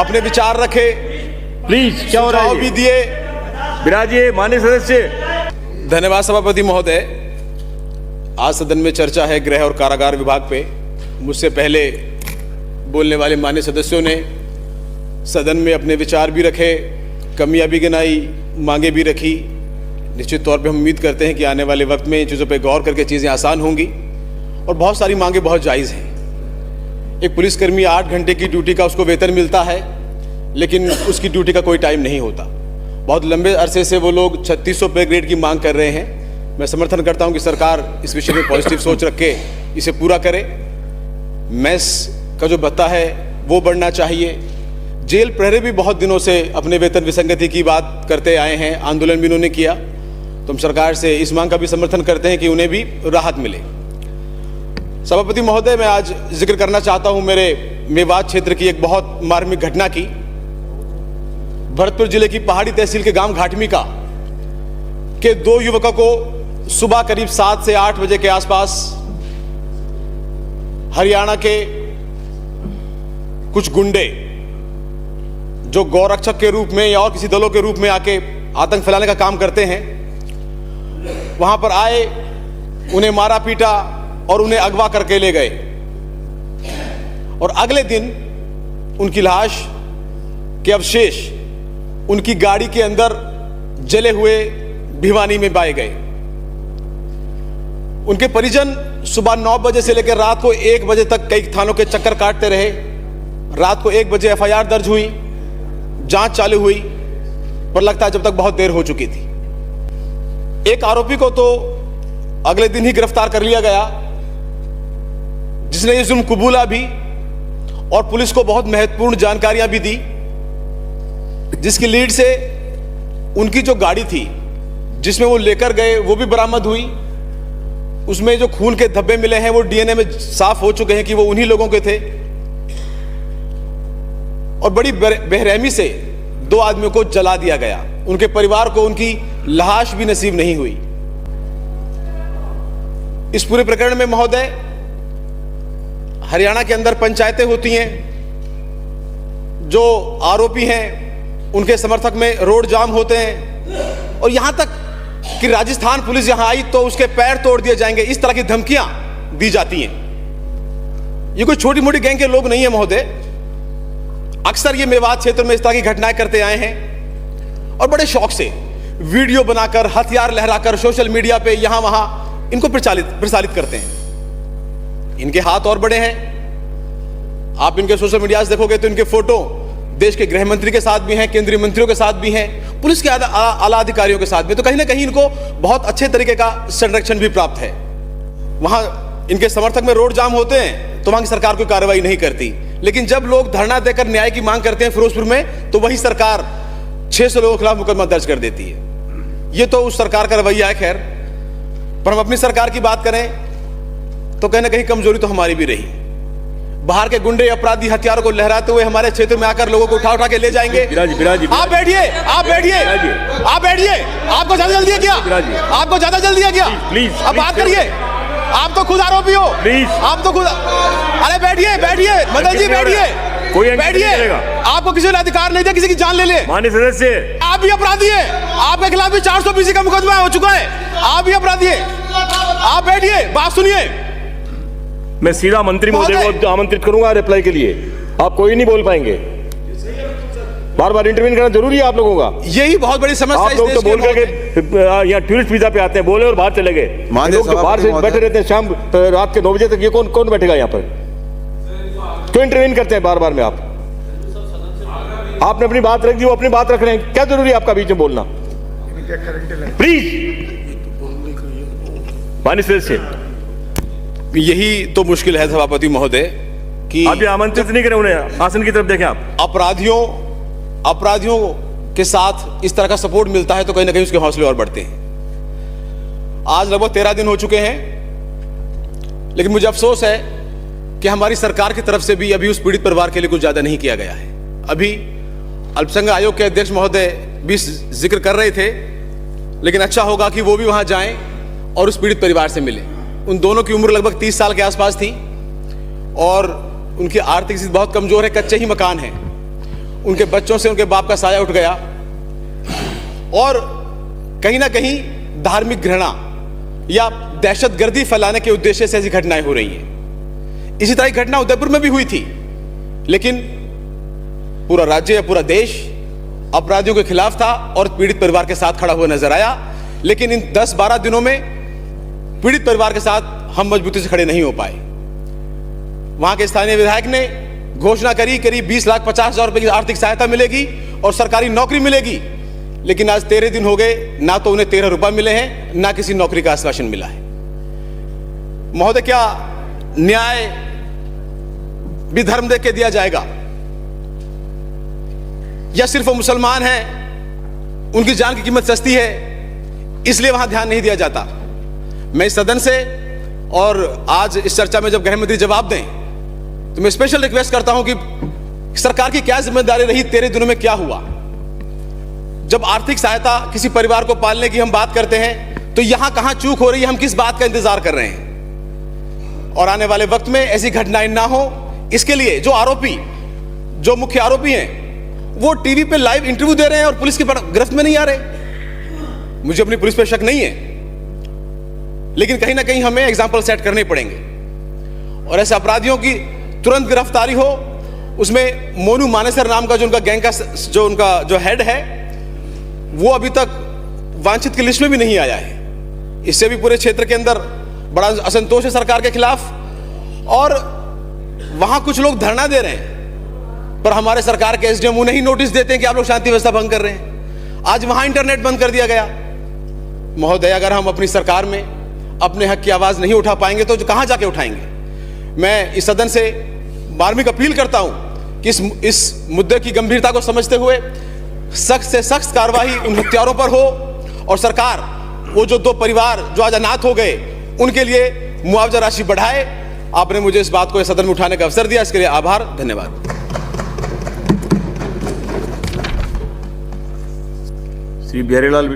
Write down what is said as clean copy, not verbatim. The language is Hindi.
अपने विचार रखे, प्लीज। क्या हो रहा है? भी दिए। विराजिए माननीय सदस्य। धन्यवाद सभापति महोदय। आज सदन में चर्चा है गृह और कारागार विभाग पे। मुझसे पहले बोलने वाले माननीय सदस्यों ने सदन में अपने विचार भी रखे, कमियां भी गिनाई, मांगे भी रखी। निश्चित तौर पे हम उम्मीद करते हैं कि आने वाले वक्त में इन चीज़ों पे गौर करके चीज़ें आसान होंगी और बहुत सारी मांगे बहुत जायज़ हैं। एक पुलिसकर्मी 8 घंटे की ड्यूटी का उसको वेतन मिलता है, लेकिन उसकी ड्यूटी का कोई टाइम नहीं होता। बहुत लंबे अरसे से वो लोग 3600 पे ग्रेड की मांग कर रहे हैं। मैं समर्थन करता हूं कि सरकार इस विषय में पॉजिटिव सोच रख के इसे पूरा करे। मेस का जो भत्ता है वो बढ़ना चाहिए। जेल प्रहरी भी बहुत दिनों से अपने वेतन विसंगति की बात करते आए हैं, आंदोलन भी उन्होंने किया। तो हम सरकार से इस मांग का भी समर्थन करते हैं कि उन्हें भी राहत मिले। सभापति महोदय, मैं आज जिक्र करना चाहता हूं मेरे मेवात क्षेत्र की एक बहुत मार्मिक घटना की। भरतपुर जिले की पहाड़ी तहसील के गांव घाटमिका के 2 युवकों को सुबह करीब 7 से 8 बजे के आसपास हरियाणा के कुछ गुंडे जो गौरक्षक के रूप में या और किसी दलों के रूप में आके आतंक फैलाने का काम करते हैं, वहां पर आए, उन्हें मारा पीटा और उन्हें अगवा करके ले गए। और अगले दिन उनकी लाश के अवशेष उनकी गाड़ी के अंदर जले हुए भिवानी में पाए गए। उनके परिजन सुबह 9 बजे से लेकर रात को 1 बजे तक कई थानों के चक्कर काटते रहे। रात को 1 बजे FIR दर्ज हुई, जांच चालू हुई, पर लगता है जब तक बहुत देर हो चुकी थी। एक आरोपी को तो अगले दिन ही गिरफ्तार कर लिया गया, जिसने ये जुल्म कबूला भी और पुलिस को बहुत महत्वपूर्ण जानकारियां भी दी, जिसकी लीड से उनकी जो गाड़ी थी जिसमें वो लेकर गए वो भी बरामद हुई। उसमें जो खून के धब्बे मिले हैं वो DNA में साफ हो चुके हैं कि वो उन्हीं लोगों के थे। और बड़ी बेरहमी से 2 आदमियों को जला दिया गया। उनके परिवार को उनकी लाश भी नसीब नहीं हुई। इस पूरे प्रकरण में महोदय, हरियाणा के अंदर पंचायतें होती हैं, जो आरोपी हैं उनके समर्थक में रोड जाम होते हैं, और यहां तक कि राजस्थान पुलिस यहां आई तो उसके पैर तोड़ दिए जाएंगे, इस तरह की धमकियां दी जाती हैं। ये कोई छोटी मोटी गैंग के लोग नहीं है महोदय। अक्सर ये मेवात क्षेत्र में इस तरह की घटनाएं करते आए हैं और बड़े शौक से वीडियो बनाकर, हथियार लहराकर सोशल मीडिया पे यहां वहां इनको प्रचारित करते हैं। इनके हाथ और बड़े हैं। आप इनके सोशल मीडिया से देखोगे तो इनके फोटो देश के गृह मंत्री के साथ भी हैं, केंद्रीय मंत्रियों के साथ भी हैं, पुलिस के आला अधिकारियों के साथ भी। तो कहीं ना कहीं इनको बहुत अच्छे तरीके का संरक्षण भी प्राप्त है। वहां इनके समर्थक में रोड जाम होते हैं तो वहां की सरकार कोई कार्रवाई नहीं करती, लेकिन जब लोग धरना देकर न्याय की मांग करते हैं फिरोजपुर में, तो वही सरकार 600 लोगों के खिलाफ मुकदमा दर्ज कर देती है। ये तो उस सरकार का रवैया है। खैर, पर हम अपनी सरकार की बात करें तो कहीं ना कहीं कमजोरी तो हमारी भी रही। बाहर के गुंडे अपराधी हथियारों को लहराते हुए हमारे क्षेत्र में आकर लोगों को उठा उठा के ले जाएंगे। आप बैठिए, आप बैठिए, आप बैठिए। आपको ज्यादा जल्दी है क्या? आपको ज्यादा जल्दी है क्या? प्लीज अब बात करिए। आप तो खुद आरोपी हो। प्लीज, आप तो खुद। अरे बैठिए, बैठिए मदन जी, बैठिए, बैठिए। आपको किसी ने अधिकार नहीं दिया किसी की जान ले ले। माननीय सदस्य, आप भी अपराधी हैं। आपके खिलाफ भी 420 का मुकदमा हो चुका है। आप भी अपराधी हैं। आप बैठिए, बात सुनिए। मैं सीधा मंत्री महोदय को आमंत्रित करूंगा रिप्लाई के लिए। आप कोई नहीं बोल पाएंगे। बार बार इंटरव्यू करना जरूरी है आप लोगों का। यही बहुत बड़ी समस्या है। आप लोग तो बोल करके यहाँ टूरिस्ट वीजा पे आते हैं, बोले और बाहर चले गए। लोग तो बाहर से बैठे रहते हैं शाम रात के 9 बजे तक। ये कौन बैठेगा यहाँ पर? क्यों इंटरव्यू करते हैं बार बार में? आपने अपनी बात रख दी, वो अपनी बात रख रहे हैं। क्या जरूरी है आपका बीच में बोलना? प्लीज माननीय सदस्य, यही तो मुश्किल है सभापति महोदय कि आप आमंत्रित नहीं करें उन्हें। आसन की तरफ देखें आप। अपराधियों के साथ इस तरह का सपोर्ट मिलता है तो कहीं ना कहीं उसके हौसले और बढ़ते हैं। आज लगभग 13 दिन हो चुके हैं, लेकिन मुझे अफसोस है कि हमारी सरकार की तरफ से भी अभी उस पीड़ित परिवार के लिए कुछ ज्यादा नहीं किया गया है। अभी अल्पसंख्यक आयोग के अध्यक्ष महोदय भी जिक्र कर रहे थे, लेकिन अच्छा होगा कि वो भी वहां जाएं और उस पीड़ित परिवार से मिलें। उन दोनों की उम्र लगभग 30 साल के आसपास थी और उनकी आर्थिक स्थिति बहुत कमजोर है, कच्चे ही मकान हैं। उनके बच्चों से उनके बाप का साया उठ गया और कहीं ना कहीं धार्मिक घृणा या दहशतगर्दी फैलाने के उद्देश्य से ऐसी घटनाएं हो रही हैं। इसी तरह की घटना उदयपुर में भी हुई थी, लेकिन पूरा राज्य या पूरा देश अपराधियों के खिलाफ था और पीड़ित परिवार के साथ खड़ा हुआ नजर आया। लेकिन इन 10-12 दिनों में पीड़ित परिवार के साथ हम मजबूती से खड़े नहीं हो पाए। वहां के स्थानीय विधायक ने घोषणा करी करीब 20,50,000 रुपए की आर्थिक सहायता मिलेगी और सरकारी नौकरी मिलेगी, लेकिन आज 13 दिन हो गए, ना तो उन्हें 13 रुपए मिले हैं, ना किसी नौकरी का आश्वासन मिला है। महोदय, क्या न्याय भी धर्म देख के दिया जाएगा या सिर्फ वो मुसलमान हैं, उनकी जान की कीमत सस्ती है इसलिए वहां ध्यान नहीं दिया जाता? मैं इस सदन से और आज इस चर्चा में जब गृह मंत्री जवाब दें तो मैं स्पेशल रिक्वेस्ट करता हूं कि सरकार की क्या जिम्मेदारी रही, 13 दिनों में क्या हुआ? जब आर्थिक सहायता किसी परिवार को पालने की हम बात करते हैं तो यहां कहां चूक हो रही है, हम किस बात का इंतजार कर रहे हैं? और आने वाले वक्त में ऐसी घटनाएं ना हो, इसके लिए जो मुख्य आरोपी हैं वो टीवी पे लाइव इंटरव्यू दे रहे हैं और पुलिस की गिरफ्त में नहीं आ रहे। मुझे अपनी पुलिस पे शक नहीं है, लेकिन कहीं ना कहीं हमें एग्जाम्पल सेट करने पड़ेंगे और ऐसे अपराधियों की तुरंत गिरफ्तारी हो। उसमें मोनू मानेसर नाम का जो उनका गैंग का जो हेड है वो अभी तक वांछित की लिस्ट में भी नहीं आया है। इससे भी पूरे क्षेत्र के अंदर बड़ा असंतोष है सरकार के खिलाफ और वहां कुछ लोग धरना दे रहे हैं पर हमारे सरकार के एसडीएम उन्हें ही नोटिस देते हैं कि आप लोग शांति व्यवस्था भंग कर रहे हैं। आज वहां इंटरनेट बंद कर दिया गया। महोदय, अगर हम अपनी सरकार में अपने हक की आवाज नहीं उठा पाएंगे तो कहां जाके उठाएंगे? मैं इस सदन से बारहवीं अपील करता हूं कि इस मुद्दे की गंभीरता को समझते हुए सख्त से सख्त कार्रवाई उन हत्यारों पर हो और सरकार वो जो 2 परिवार जो आज अनाथ हो गए उनके लिए मुआवजा राशि बढ़ाए। आपने मुझे इस बात को इस सदन में उठाने का अवसर दिया, इसके लिए आभार, धन्यवाद। श्री बिहारीलाल